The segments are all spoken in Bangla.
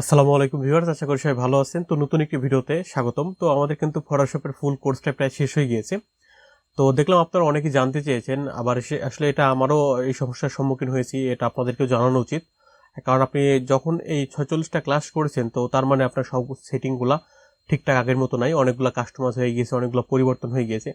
আসসালামু আলাইকুম ভিউয়ার্স, আশা করি সবাই ভালো আছেন। তো নতুন একটি ভিডিওতে স্বাগতম। তো আমাদের কিন্তু ফটোশপের ফুল কোর্সটা প্রায় শেষ হয়ে গিয়েছে। তো দেখলাম আপনারা অনেকেই জানতে চেয়েছেন, আবার আসলে এটা আমারও এই সমস্যার সম্মুখীন হয়েছি, এটা আপনাদেরকেও জানানো উচিত। কারণ আপনি যখন এই 46টা ক্লাস করেছেন, তো তার মানে আপনার সব সেটিংগুলা ঠিকঠাক আগের মতো নাই, অনেকগুলো কাস্টমাইজ হয়ে গিয়েছে, অনেকগুলো পরিবর্তন হয়ে গিয়েছে।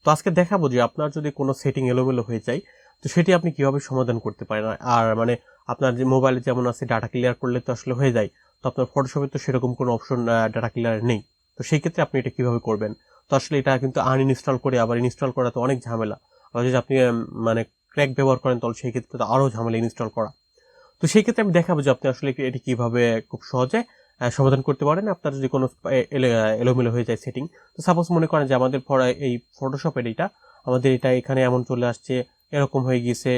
তো আজকে দেখাবো যে আপনার যদি কোনো সেটিং এলোমেলো হয়ে যায়, তো সেটি আপনি কিভাবে সমাধান করতে পারেন। আর মানে আপনার যে মোবাইলে যেমন আছে ডাটা ক্লিয়ার করলে তো আসলে হয়ে যায়, তো আপনার ফটোশপে তো সেরকম কোনো অপশন ডাটা ক্লিয়ার নেই। তো সেই ক্ষেত্রে আপনি এটা কিভাবে করবেন? তো আসলে এটা কিন্তু আনইনস্টল করে আবার ইনস্টল করা তো অনেক ঝামেলা। আর যদি আপনি মানে ক্র্যাক ব্যবহার করেন, তাহলে সেই ক্ষেত্রে তো আরও ঝামেলা ইনস্টল করা। তো সেই ক্ষেত্রে আমি দেখাবো যে আপনি আসলে এটি কিভাবে খুব সহজে সমাধান করতে পারেন আপনার যদি কোনো এলোমেলো হয়ে যায় সেটিং। তো সাপোজ মনে করেন যে আমাদের এই ফটোশপের এটা আমাদের এটা এখানে এমন চলে আসছে, এরকম হয়ে গিয়েছে,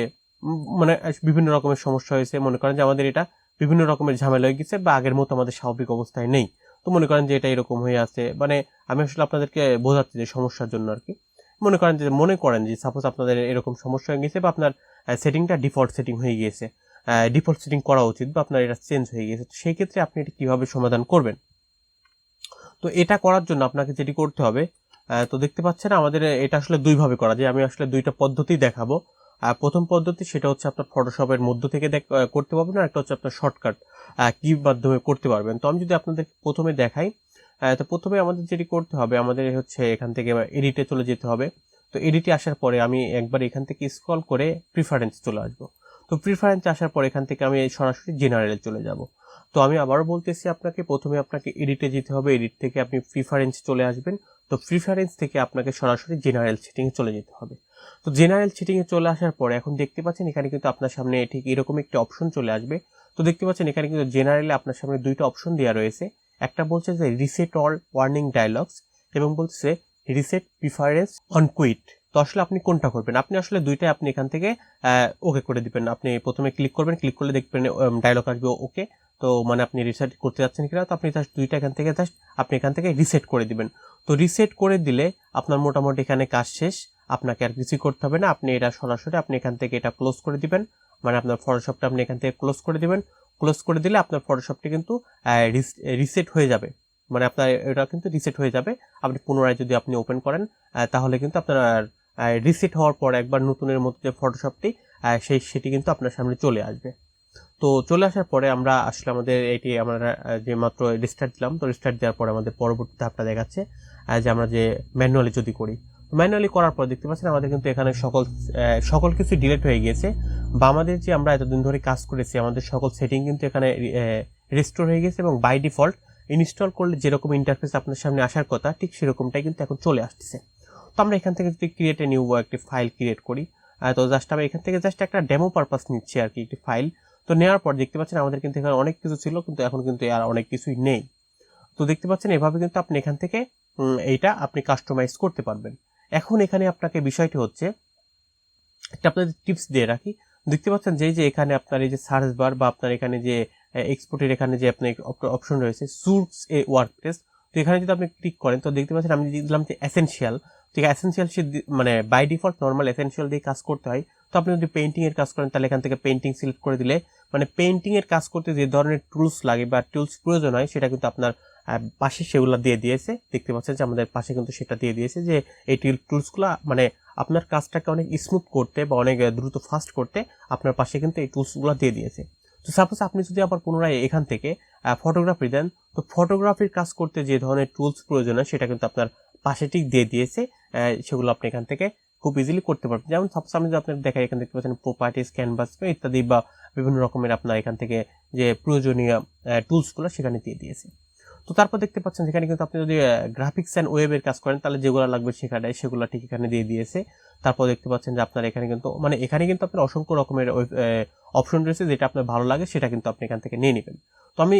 মানে বিভিন্ন রকমের সমস্যা হয়েছে। মনে করেন যে আমাদের এটা বিভিন্ন রকমের ঝামেলা হয়ে গেছে বা আগের মতো আমাদের স্বাভাবিক অবস্থায় নেই। তো মনে করেন যে এটা এরকম হয়ে আছে, মানে আমি আসলে আপনাদেরকে বোঝাচ্ছি যে সমস্যার জন্য আর কি। মনে করেন যে সাপোজ আপনাদের এরকম সমস্যা হয়ে গেছে বা আপনার সেটিংটা ডিফল্ট সেটিং হয়ে গিয়েছে, ডিফল্ট সেটিং করা উচিত বা আপনার এটা চেঞ্জ হয়ে গেছে। তো সেই ক্ষেত্রে আপনি এটা কিভাবে সমাধান করবেন? তো এটা করার জন্য আপনাকে যেটি করতে হবে, তো দেখতে পাচ্ছেন আমাদের এটা আসলে দুইভাবে করা যায়। আমি আসলে দুইটা পদ্ধতি দেখাবো। প্রথম পদ্ধতি সেটা হচ্ছে আপনার ফটোশপের মধ্য থেকে করতে পারবেন, আর একটা হচ্ছে আপনার শর্টকাট কি মাধ্যমে করতে পারবেন। তো আমি যদি আপনাদের প্রথমে দেখাই, তো প্রথমে আমাদের যেটি করতে হবে, আমাদের হচ্ছে এখান থেকে এডিটে চলে যেতে হবে। তো এডিটে আসার পরে আমি একবার এখান থেকে স্ক্রল করে প্রিফারেন্স চলে আসবো। তো প্রিফারেন্স আসার পর এখান থেকে আমি সরাসরি জেনারেলে চলে যাব। তো আমি আবারও বলতেছি আপনাকে, প্রথমে আপনাকে এডিটে যেতে হবে, এডিট থেকে আপনি প্রিফারেন্স চলে আসবেন। তো প্রিফারেন্স থেকে আপনাকে সরাসরি জেনারেল সেটিংয়ে চলে যেতে হবে। তো জেনারেল সেটিংয়ে চলে আসার পরে এখন দেখতে পাচ্ছেন এখানে কিন্তু আপনার সামনে ঠিক এরকম একটি অপশন চলে আসবে। তো দেখতে পাচ্ছেন এখানে কিন্তু জেনারেলে আপনার সামনে দুইটা অপশন দেওয়া রয়েছে। একটা বলছে যে রিসেট অল ওয়ার্নিং ডায়লগস, এবং বলছে রিসেট প্রিফারেন্স অন কুইট। তো আসলে আপনি কোনটা করবেন? আপনি আসলে দুইটাই আপনি এখান থেকে ওকে করে দিবেন। আপনি প্রথমে ক্লিক করবেন, ক্লিক করলে দেখবেন ডায়লগ আসবে ওকে। তো মানে আপনি রিসেট করতে যাচ্ছেন কিনা, তো আপনি জাস্ট দুইটা এখান থেকে আপনি এখান থেকে রিসেট করে দিবেন। তো রিসেট করে দিলে আপনার মোটামুটি এখানে কাজ শেষ, আপনাকে আর কিছুই করতে হবে না। আপনি এটা সরাসরি আপনি এখান থেকে এটা ক্লোজ করে দিবেন, মানে আপনার ফটোশপটা আপনি এখান থেকে ক্লোজ করে দিবেন। ক্লোজ করে দিলে আপনার ফটোশপটি কিন্তু রিসেট হয়ে যাবে, মানে আপনার এটা কিন্তু রিসেট হয়ে যাবে। আপনি পুনরায় যদি আপনি ওপেন করেন, তাহলে কিন্তু আপনার রিসেট হওয়ার পর একবার নতুনের মতো যে ফটোশপটি সেটি কিন্তু আপনার সামনে চলে আসবে। তো চলে আসার পরে আমরা আসলে আমাদের এটি আমরা যে মাত্র রিস্টার্ট দিলাম, তো রিস্টার্ট দেওয়ার পরে আমাদের পরবর্তী ধাপটা দেখাচ্ছে যে আমরা যে ম্যানুয়ালি যদি করি, ম্যানুয়ালি করার পর দেখতে পাচ্ছেন আমাদের কিন্তু এখানে সকল কিছু ডিলিট হয়ে গিয়েছে, বা আমাদের যে আমরা এতদিন ধরে কাজ করেছি আমাদের সকল সেটিং কিন্তু এখানে রিস্টোর হয়ে গেছে, এবং বাই ডিফল্ট ইনস্টল করলে যেরকম ইন্টারফেস আপনার সামনে আসার কথা ঠিক সেরকমটাই কিন্তু এখন চলে আসতেছে। তো আমরা এখান থেকে যদি ক্রিয়েট এ নিউ একটি ফাইল ক্রিয়েট করি, তো জাস্ট আমি এখান থেকে জাস্ট একটা ডেমো পারপাস নিচ্ছি আর কি, একটি ফাইল। তো নেওয়ার পর দেখতে পাচ্ছেন আমাদের কিন্তু এখানে অনেক কিছু ছিল, কিন্তু এখন কিন্তু আর অনেক কিছুই নেই। তো দেখতে পাচ্ছেন এভাবে কিন্তু আপনি এখান থেকে এইটা আপনি কাস্টমাইজ করতে পারবেন। এখন এখানে আপনাকে বিষয়টি হচ্ছে একটা আপনাদের টিপস দিয়ে রাখি। দেখতে পাচ্ছেন যে এখানে আপনার এই যে সার্চ বার বা আপনার এখানে যে এক্সপোর্টের এখানে যে আপনার অপশন রয়েছে সুটস এ ওয়ার্কপ্লেস, তো এখানে যদি আপনি ক্লিক করেন, তো দেখতে পাচ্ছেন আমি দিলাম যে এসেনশিয়াল। ঠিক আছে, এসেনশিয়াল মানে বাই ডিফল্ট নর্মাল এসেনশিয়াল দিয়ে কাজ করতে হয়। তো আপনি যদি পেইন্টিং এর কাজ করেন, তাহলে এখান থেকে পেইন্টিং সিলেক্ট করে দিলে মানে পেইন্টিং এর কাজ করতে যে ধরনের টুলস লাগে বা টুলস প্রয়োজন হয় সেটা কিন্তু আপনার পাশে সেগুলো দিয়ে দিয়েছে। দেখতে পাচ্ছেন যে আমাদের পাশে কিন্তু সেটা দিয়ে দিয়েছে যে এই টুলসগুলো মানে আপনার কাজটাকে অনেক স্মুথ করতে বা অনেক দ্রুত ফাস্ট করতে আপনার পাশে কিন্তু এই টুলসগুলো দিয়ে দিয়েছে। তো সাপোজ আপনি যদি আবার পুনরায় এখান থেকে ফটোগ্রাফি দেন, তো ফটোগ্রাফির কাজ করতে যে ধরনের টুলস প্রয়োজন হয় সেটা কিন্তু আপনার পাশে ঠিক দিয়ে দিয়েছে। সেগুলো আপনি এখান থেকে খুব ইজিলি করতে পারবেন। যেমন সাপোজ আমি যদি আপনার দেখাই, এখানে দেখতে পাচ্ছেন প্রপার্টিস, ক্যানভাস ইত্যাদি বা বিভিন্ন রকমের আপনার এখান থেকে যে প্রয়োজনীয় টুলসগুলো সেখানে দিয়ে দিয়েছে। তো তারপর দেখতে পাচ্ছেন যেখানে কিন্তু আপনি যদি গ্রাফিক্স অ্যান্ড ওয়েবের কাজ করেন, তাহলে যেগুলো লাগবে সেগুলো ঠিক এখানে দিয়ে দিয়েছে। তারপর দেখতে পাচ্ছেন যে আপনার এখানে কিন্তু মানে এখানে কিন্তু আপনার অসংখ্য রকমের অপশন রয়েছে, যেটা আপনার ভালো লাগে সেটা কিন্তু আপনি এখান থেকে নিয়ে নেবেন। তো আমি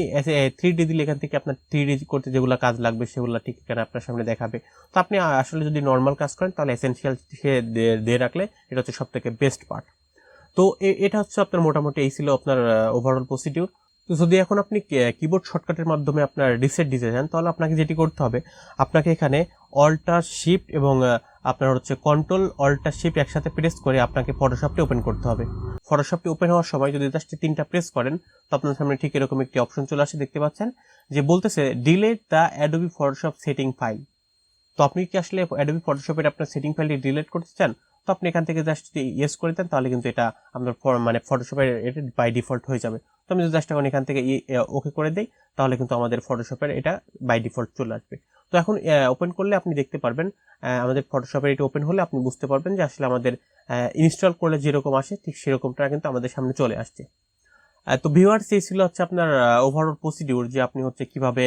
3D দিলে এখান থেকে আপনার 3D করতে যেগুলো কাজ লাগবে সেগুলো ঠিক এখানে আপনার সামনে দেখাবে। তো আপনি আসলে যদি নর্মাল কাজ করেন, তাহলে এসেনশিয়াল দিয়ে রাখলে এটা হচ্ছে সব থেকে বেস্ট পার্ট। তো এটা হচ্ছে আপনার মোটামুটি এই ছিল আপনার ওভারঅল প্রসিডিউর। তো যদি এখন আপনি কিবোর্ড শর্টকাটের মাধ্যমে আপনার রিসেট দিতে চান, তাহলে আপনাকে যেটি করতে হবে, আপনাকে এখানে অল্টার শিফট এবং আপনার হচ্ছে কন্ট্রোল অল্টার শিফট একসাথে প্রেস করে আপনাকে ফটোশপটি ওপেন করতে হবে। ফটোশপটি ওপেন হওয়ার সময় যদি জাস্ট 3টা প্রেস করেন তো আপনার সামনে ঠিক এরকম একটি অপশন চলে আসে, দেখতে পাচ্ছেন যে বলতেছে delete the Adobe Photoshop setting file. তো আপনি কি আসলে অ্যাডোবি ফটোশপের আপনার সেটিং ফাইলটি ডিলিট করতে চান? তো আপনি এখান থেকে জাস্ট যদি ইয়েস করে দেন তাহলে কিন্তু এটা আপনার মানে ফটোশপের এটা বাই ডিফল্ট হয়ে যাবে। তো আমি যদি জাস্ট এখন এখান থেকে ওকে করে দিই তাহলে কিন্তু আমাদের ফটোশপের এটা বাই ডিফল্ট চলে আসবে। তো এখন ওপেন করলে আপনি দেখতে পারবেন আমাদের ফটোশপের এটা ওপেন হলে আপনি বুঝতে পারবেন যে আসলে আমাদের ইনস্টল করলে যেরকম আসে ঠিক সেরকমটা কিন্তু আমাদের সামনে চলে আসছে। তো ভিউয়ার্স, এই ছিল হচ্ছে আপনার ওভারঅল প্রসিডিউর যে আপনি হচ্ছে কিভাবে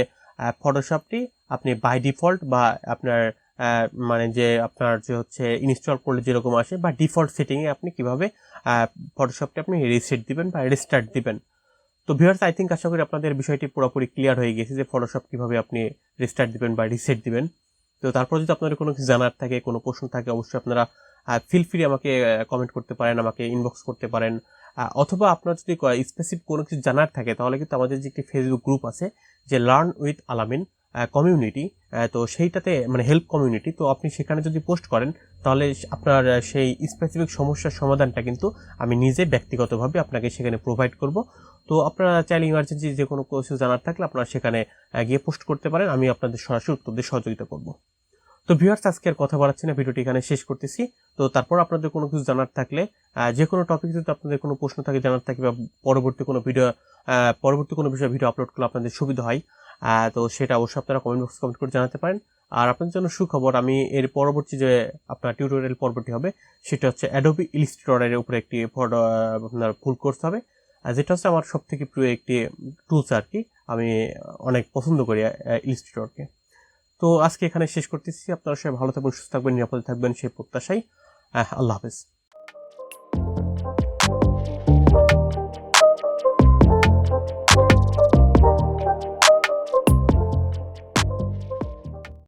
ফটোশপটি আপনি বাই ডিফল্ট বা আপনার মানে যে আপনার যে হচ্ছে ইনস্টল করলে যেরকম আসে বা ডিফল্ট সেটিংয়ে আপনি কিভাবে ফটোশপটি আপনি রিসেট দিবেন বা রিস্টার্ট দিবেন। তো ভিউয়ার্স, আই থিঙ্ক আশা করি আপনাদের বিষয়টি পুরোপুরি ক্লিয়ার হয়ে গেছে যে ফটোশপ কিভাবে আপনি রিস্টার্ট দিবেন বা রিসেট দিবেন। তো তারপর যদি আপনাদের কোনো কিছু জানার থাকে, কোনো প্রশ্ন থাকে, অবশ্যই আপনারা ফিল ফ্রি আমাকে কমেন্ট করতে পারেন, আমাকে ইনবক্স করতে পারেন, অথবা আপনার যদি স্পেসিফিক কোনো কিছু জানার থাকে তাহলে কিন্তু আমাদের যে একটি ফেসবুক গ্রুপ আছে যে লার্ন উইথ আলামিন কমিউনিটি, তো সেইটাতে মানে হেল্প কমিউনিটি, তো আপনি সেখানে যদি পোস্ট করেন তাহলে আপনার সেই স্পেসিফিক সমস্যার সমাধানটা কিন্তু আমি নিজে ব্যক্তিগতভাবে আপনাকে সেখানে প্রোভাইড করব। তো আপনারা চাইলে ইমার্জেন্সি যে কোনো কিছু জানার থাকলে আপনারা সেখানে গিয়ে পোস্ট করতে পারেন, আমি আপনাদের সরাসরি উত্তর দিয়ে সহযোগিতা করব। তো ভিউয়ার্স, আজকে আর কথা বাড়াচ্ছি না, ভিডিওটি এখানে শেষ করতেছি। তো তারপর আপনাদের কোনো কিছু জানার থাকলে, যে কোনো টপিক যদি আপনাদের কোনো প্রশ্ন থাকে জানার থাকে বা পরবর্তী কোনো বিষয়ে ভিডিও আপলোড করলে আপনাদের সুবিধা হয়, তো সেটা অবশ্যই আপনারা কমেন্ট করে জানাতে পারেন। আর আপনাদের জন্য সুখবর, আমি এর পরবর্তী যে আপনার টিউটোরিয়াল পর্বটি হবে সেটা হচ্ছে অ্যাডোবি ইলাস্ট্রেটরের উপরে একটি আপনার ফুল কোর্স হবে, যেটা হচ্ছে আমার সব থেকে প্রিয় একটি টুলস আর কি। আমি অনেক পছন্দ করি ইলাস্ট্রেটরকে। তো আজকে এখানে শেষ করতেছি। আপনারা সবাই ভালো থাকবেন, সুস্থ থাকবেন, নিরাপদে থাকবেন সেই প্রত্যাশায়। আল্লাহ হাফেজ।